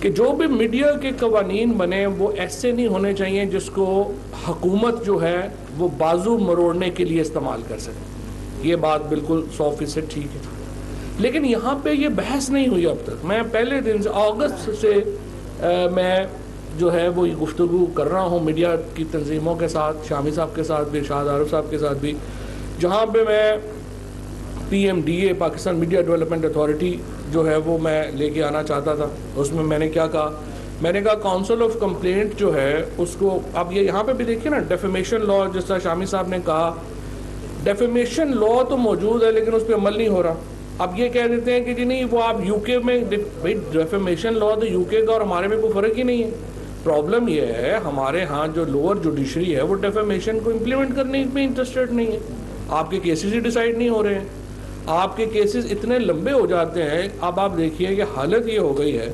کہ جو بھی میڈیا کے قوانین بنے وہ ایسے نہیں ہونے چاہیے جس کو حکومت جو ہے وہ بازو مروڑنے کے لیے استعمال کر سکے. یہ بات بالکل 100% ٹھیک ہے. لیکن یہاں پہ یہ بحث نہیں ہوئی اب تک. میں پہلے دن سے اگست سے میں جو ہے وہ گفتگو کر رہا ہوں میڈیا کی تنظیموں کے ساتھ, شامی صاحب کے ساتھ بھی, ارشاد عارف صاحب کے ساتھ بھی, جہاں پہ میں PMDA Pakistan media development authority جو ہے وہ میں لے کے آنا چاہتا تھا. اس میں میں نے کیا کہا, میں نے کہا کاؤنسل آف کمپلینٹ جو ہے اس کو, اب یہ یہاں پہ بھی دیکھیے نا, ڈیفیمیشن لا جس طرح شامی صاحب نے کہا, ڈیفیمیشن لا تو موجود ہے لیکن اس پہ عمل نہیں ہو رہا. اب یہ کہہ دیتے ہیں کہ جی نہیں وہ آپ UK میں, بھائی ڈیفیمیشن لا تو UK کا اور ہمارے میں کوئی فرق ہی نہیں ہے. پرابلم یہ ہے ہمارے ہاں جو لوور جوڈیشری ہے وہ ڈیفیمیشن کو امپلیمنٹ کرنے میں انٹرسٹڈ نہیں ہے. آپ کے کیسز ہی ڈیسائیڈ نہیں ہو رہے ہیں, آپ کے کیسز اتنے لمبے ہو جاتے ہیں. اب آپ دیکھیے کہ حالت یہ ہو گئی ہے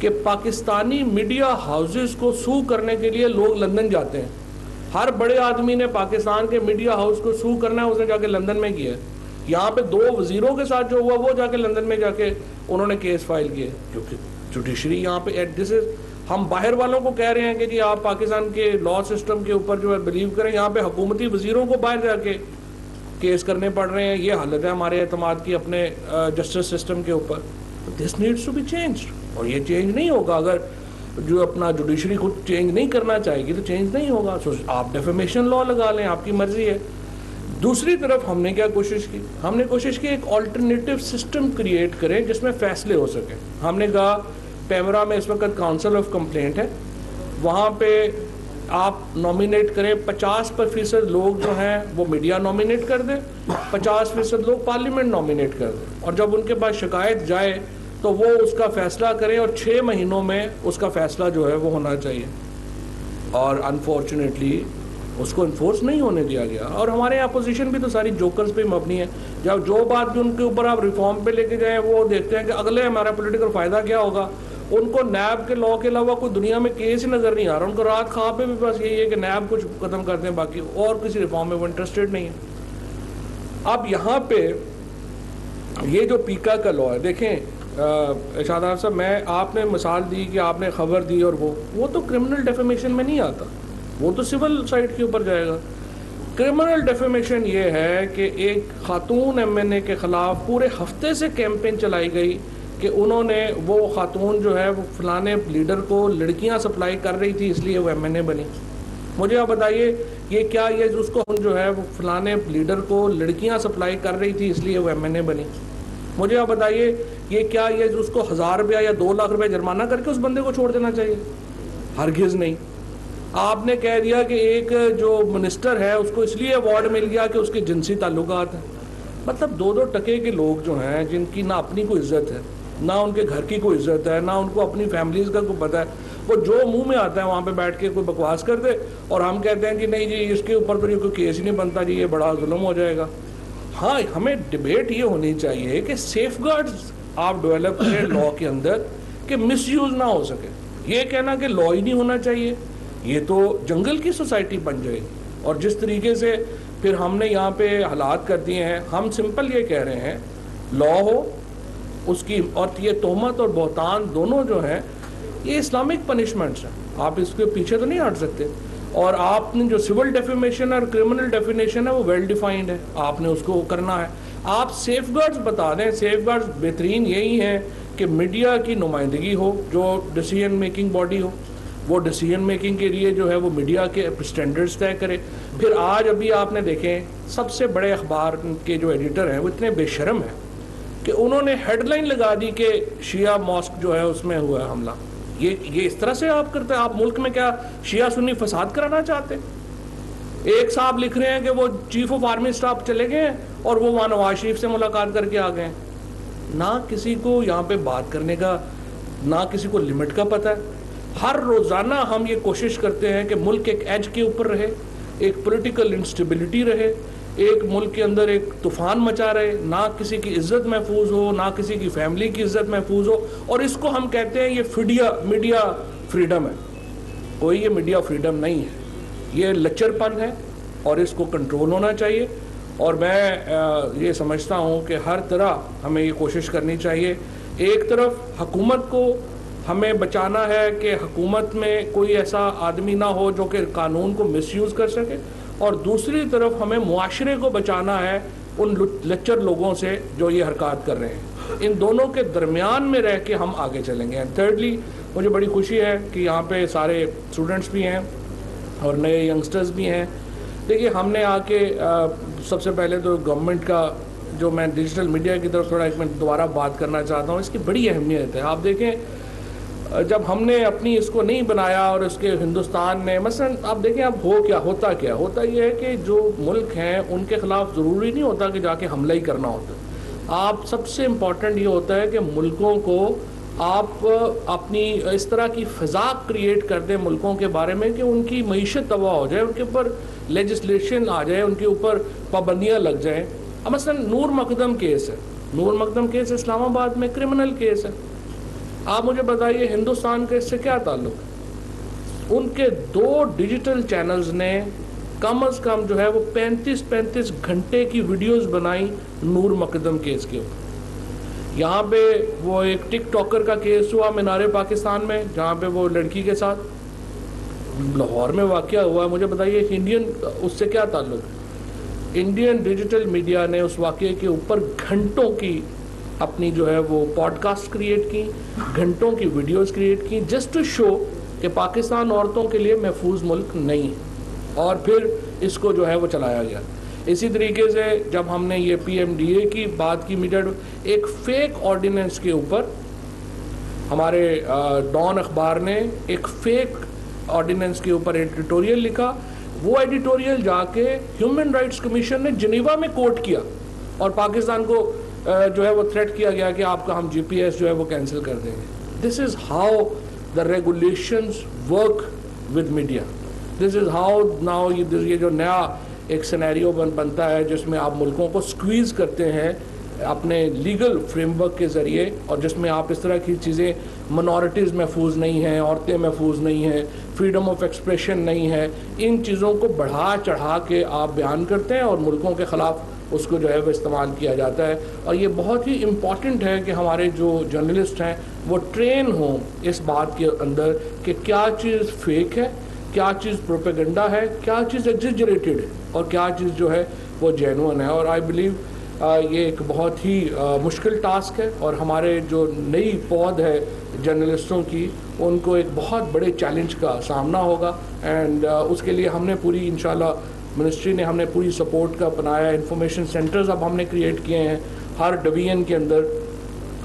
کہ پاکستانی میڈیا ہاؤسز کو سو کرنے کے لیے لوگ لندن جاتے ہیں. ہر بڑے آدمی نے پاکستان کے میڈیا ہاؤس کو سو کرنا ہے, اس نے جا کے لندن میں کیا ہے. یہاں پہ 2 وزیروں کے ساتھ جو ہوا وہ جا کے لندن میں جا کے انہوں نے کیس فائل کیے, کیونکہ جوڈیشری یہاں پہ ہم باہر والوں کو کہہ رہے ہیں کہ جی آپ پاکستان کے لا سسٹم کے اوپر جو ہے بلیو کریں, یہاں پہ حکومتی وزیروں کو باہر جا کے کیس کرنے پڑ رہے ہیں. یہ حالت ہے ہمارے اعتماد کی اپنے جسٹس سسٹم کے اوپر. This needs to be changed, اور یہ چینج نہیں ہوگا اگر جو اپنا جوڈیشری خود چینج نہیں کرنا چاہے گی تو چینج نہیں ہوگا. آپ ڈیفیمیشن لا لگا لیں, آپ کی مرضی ہے. دوسری طرف ہم نے کیا کوشش کی, ہم نے کوشش کی ایک آلٹرنیٹیو سسٹم کریٹ کریں جس میں فیصلے ہو سکیں. ہم نے کہا پیمرا میں اس وقت کاؤنسل آف کمپلینٹ ہے, وہاں پہ آپ نومینیٹ کریں 50% لوگ جو ہیں وہ میڈیا نومینیٹ کر دیں, 50% لوگ پارلیمنٹ نومینیٹ کر دیں, اور جب ان کے پاس شکایت جائے تو وہ اس کا فیصلہ کریں, اور 6 مہینوں میں اس کا فیصلہ جو ہے وہ ہونا چاہیے. اور انفارچونیٹلی اس کو انفورس نہیں ہونے دیا گیا. اور ہمارے اپوزیشن بھی تو ساری جوکرز پہ مبنی ہے. جب جو بات جو ان کے اوپر آپ ریفارم پہ لے کے جائیں وہ دیکھتے ہیں کہ اگلے ہمارا پولیٹیکل فائدہ کیا ہوگا. ان کو نیب کے لا کے علاوہ کوئی دنیا میں کیس ہی نظر نہیں آ رہا. ان کو رات خواب پہ بھی بس یہی ہے کہ نیب کچھ ختم کرتے ہیں, باقی اور کسی ریفارم میں وہ انٹرسٹڈ نہیں ہے. اب یہاں پہ یہ جو پیکا کا لا ہے, دیکھیں ارشاد عارف صاحب, میں آپ نے مثال دی کہ آپ نے خبر دی, اور وہ تو کرمنل ڈیفیمیشن میں نہیں آتا, وہ تو سول سائٹ کے اوپر جائے گا. کرمنل ڈیفیمیشن یہ ہے کہ ایک خاتون MNA کے خلاف پورے ہفتے سے کیمپین چلائی گئی کہ انہوں نے, وہ خاتون جو ہے وہ فلانے لیڈر کو لڑکیاں سپلائی کر رہی تھی اس لیے وہ MNA بنی. مجھے آپ بتائیے یہ کیا, یہ اس کو جو ہے وہ فلانے لیڈر کو لڑکیاں سپلائی کر رہی تھی اس لیے وہ MNA بنی. مجھے آپ بتائیے یہ کیا, یہ اس کو 1000 روپیہ یا 2 لاکھ روپے جرمانہ کر کے اس بندے کو چھوڑ دینا چاہیے؟ ہرگز نہیں. آپ نے کہہ دیا کہ ایک جو منسٹر ہے اس کو اس لیے ایوارڈ مل گیا کہ اس کے جنسی تعلقات ہیں. مطلب 2 ٹکے کے لوگ جو ہیں جن کی نہ اپنی کوئی عزت ہے, نہ ان کے گھر کی کوئی عزت ہے, نہ ان کو اپنی فیملیز کا کوئی پتہ ہے, وہ جو منہ میں آتا ہے وہاں پہ بیٹھ کے کوئی بکواس کر دے, اور ہم کہتے ہیں کہ نہیں جی اس کے اوپر تو یہ کوئی کیس ہی نہیں بنتا, جی یہ بڑا ظلم ہو جائے گا. ہاں ہمیں ڈبیٹ یہ ہونی چاہیے کہ سیف گارڈز آپ ڈیولپ کریں لا کے اندر کہ مس یوز نہ ہو سکے. یہ کہنا کہ لا ہی نہیں ہونا چاہیے, یہ تو جنگل کی سوسائٹی بن جائے گی. اور جس طریقے سے پھر ہم نے یہاں پہ حالات کر دیے ہیں, ہم سمپل یہ کہہ رہے ہیں لا ہو اس کی, اور یہ تہمت اور بہتان دونوں جو ہیں یہ اسلامک پنشمنٹس ہیں, آپ اس کے پیچھے تو نہیں ہٹ سکتے. اور آپ نے جو سول ڈیفیمیشن اور کرمنل ڈیفینیشن ہے وہ ویل ڈیفائنڈ ہے, آپ نے اس کو کرنا ہے. آپ سیف گارڈز بتا دیں. سیف گارڈز بہترین یہی ہیں کہ میڈیا کی نمائندگی ہو جو ڈیسیژن میکنگ باڈی ہو, وہ ڈیسیژن میکنگ کے لیے جو ہے وہ میڈیا کے اسٹینڈرڈز طے کرے. پھر آج ابھی آپ نے دیکھیں سب سے بڑے اخبار کے جو ایڈیٹر ہیں وہ اتنے بے شرم ہیں کہ انہوں نے ہیڈ لائن لگا دی کہ شیعہ ماسک جو ہے اس میں ہوا ہے حملہ. یہ اس طرح سے آپ کرتے ہیں؟ آپ ملک میں کیا شیعہ سنی فساد کرانا چاہتے ہیں؟ ایک صاحب لکھ رہے ہیں کہ وہ چیف آف آرمی اسٹاف چلے گئے ہیں اور وہ وہاں نواز شریف سے ملاقات کر کے آ گئے ہیں. نہ کسی کو یہاں پہ بات کرنے کا, نہ کسی کو لمٹ کا پتہ ہے. ہر روزانہ ہم یہ کوشش کرتے ہیں کہ ملک ایک ایج کے اوپر رہے, ایک پولیٹیکل انسٹیبلٹی رہے, ایک ملک کے اندر ایک طوفان مچا رہے, نہ کسی کی عزت محفوظ ہو, نہ کسی کی فیملی کی عزت محفوظ ہو. اور اس کو ہم کہتے ہیں یہ میڈیا فریڈم ہے. کوئی یہ میڈیا فریڈم نہیں ہے, یہ لچر پن ہے اور اس کو کنٹرول ہونا چاہیے. اور میں یہ سمجھتا ہوں کہ ہر طرح ہمیں یہ کوشش کرنی چاہیے, ایک طرف حکومت کو ہمیں بچانا ہے کہ حکومت میں کوئی ایسا آدمی نہ ہو جو کہ قانون کو مس یوز کر سکے، اور دوسری طرف ہمیں معاشرے کو بچانا ہے ان لچر لوگوں سے جو یہ حرکات کر رہے ہیں۔ ان دونوں کے درمیان میں رہ کے ہم آگے چلیں گے۔ اینڈ تھرڈلی مجھے بڑی خوشی ہے کہ یہاں پہ سارے اسٹوڈنٹس بھی ہیں اور نئے ینگسٹرز بھی ہیں۔ دیکھیے ہم نے آ کے سب سے پہلے تو گورنمنٹ کا جو میں ڈیجیٹل میڈیا کی طرف تھوڑا ایک میں دوبارہ بات کرنا چاہتا ہوں، اس کی بڑی اہمیت ہے۔ آپ دیکھیں جب ہم نے اپنی اس کو نہیں بنایا اور اس کے ہندوستان نے مثلا آپ دیکھیں اب ہوتا یہ ہے کہ جو ملک ہیں ان کے خلاف ضروری نہیں ہوتا کہ جا کے حملہ ہی کرنا ہوتا۔ آپ سب سے امپورٹنٹ یہ ہوتا ہے کہ ملکوں کو آپ اپنی اس طرح کی فضا کریٹ کر دیں ملکوں کے بارے میں کہ ان کی معیشت تباہ ہو جائے، ان کے اوپر لیجسلیشن آ جائے، ان کے اوپر پابندیاں لگ جائیں۔ اب مثلا نور مقدم کیس ہے، نور مقدم کیس اسلام آباد میں کرمنل کیس ہے۔ آپ مجھے بتائیے ہندوستان کا اس سے کیا تعلق ہے؟ ان کے 2 ڈیجیٹل چینلز نے کم از کم جو ہے وہ 35 گھنٹے کی ویڈیوز بنائی نور مقدم کیس کے اوپر۔ یہاں پہ وہ ایک ٹک ٹاکر کا کیس ہوا مینار پاکستان میں، جہاں پہ وہ لڑکی کے ساتھ لاہور میں واقعہ ہوا ہے۔ مجھے بتائیے انڈین اس سے کیا تعلق ہے؟ انڈین ڈیجیٹل میڈیا نے اس واقعے کے اوپر گھنٹوں کی اپنی جو ہے وہ پوڈ کاسٹ کریٹ کی، گھنٹوں کی ویڈیوز کریٹ کی، جسٹ ٹو شو کہ پاکستان عورتوں کے لیے محفوظ ملک نہیں ہے، اور پھر اس کو جو ہے وہ چلایا گیا۔ اسی طریقے سے جب ہم نے یہ PMDA کی بات کی میڈیا، ایک فیک آرڈیننس کے اوپر ہمارے ڈان اخبار نے ایک فیک آرڈیننس کے اوپر ایڈیٹوریل لکھا، وہ ایڈیٹوریل جا کے ہیومن رائٹس کمیشن نے جنیوا میں کوٹ کیا، اور پاکستان کو جو ہے وہ تھریٹ کیا گیا کہ آپ کا ہم GPS جو ہے وہ کینسل کر دیں گے۔ This is how the regulations work with media, this is how now یہ جو نیا ایک سینیریو بنتا ہے جس میں آپ ملکوں کو سکویز کرتے ہیں اپنے لیگل فریم ورک کے ذریعے، اور جس میں آپ اس طرح کی چیزیں، منورٹیز محفوظ نہیں ہیں، عورتیں محفوظ نہیں ہیں، فریڈم آف ایکسپریشن نہیں ہے، ان چیزوں کو بڑھا چڑھا کے آپ بیان کرتے ہیں اور ملکوں کے خلاف اس کو جو ہے وہ استعمال کیا جاتا ہے۔ اور یہ بہت ہی امپورٹنٹ ہے کہ ہمارے جو جرنلسٹ ہیں وہ ٹرین ہوں اس بات کے اندر کہ کیا چیز فیک ہے، کیا چیز پروپیگنڈا ہے، کیا چیز ایگزیجریٹڈ ہے، اور کیا چیز جو ہے وہ جینوئن ہے۔ اور آئی بلیو یہ ایک بہت ہی مشکل ٹاسک ہے، اور ہمارے جو نئی پود ہے جرنلسٹوں کی ان کو ایک بہت بڑے چیلنج کا سامنا ہوگا، اینڈ اس کے لیے ہم نے پوری انشاءاللہ منسٹری نے ہم نے پوری سپورٹ کا بنایا۔ انفارمیشن سینٹرز اب ہم نے کریٹ کیے ہیں ہر ڈویژن کے اندر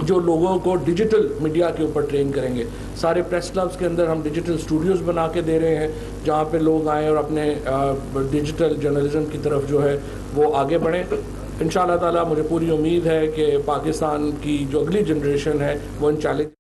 جو لوگوں کو ڈیجیٹل میڈیا کے اوپر ٹرین کریں گے۔ سارے پریس کلبز کے اندر ہم ڈیجیٹل اسٹوڈیوز بنا کے دے رہے ہیں جہاں پہ لوگ آئیں اور اپنے ڈیجیٹل جرنلزم کی طرف جو ہے وہ آگے بڑھیں۔ انشاءاللہ تعالیٰ مجھے پوری امید ہے کہ پاکستان کی جو اگلی جنریشن ہے وہ ان چیلنج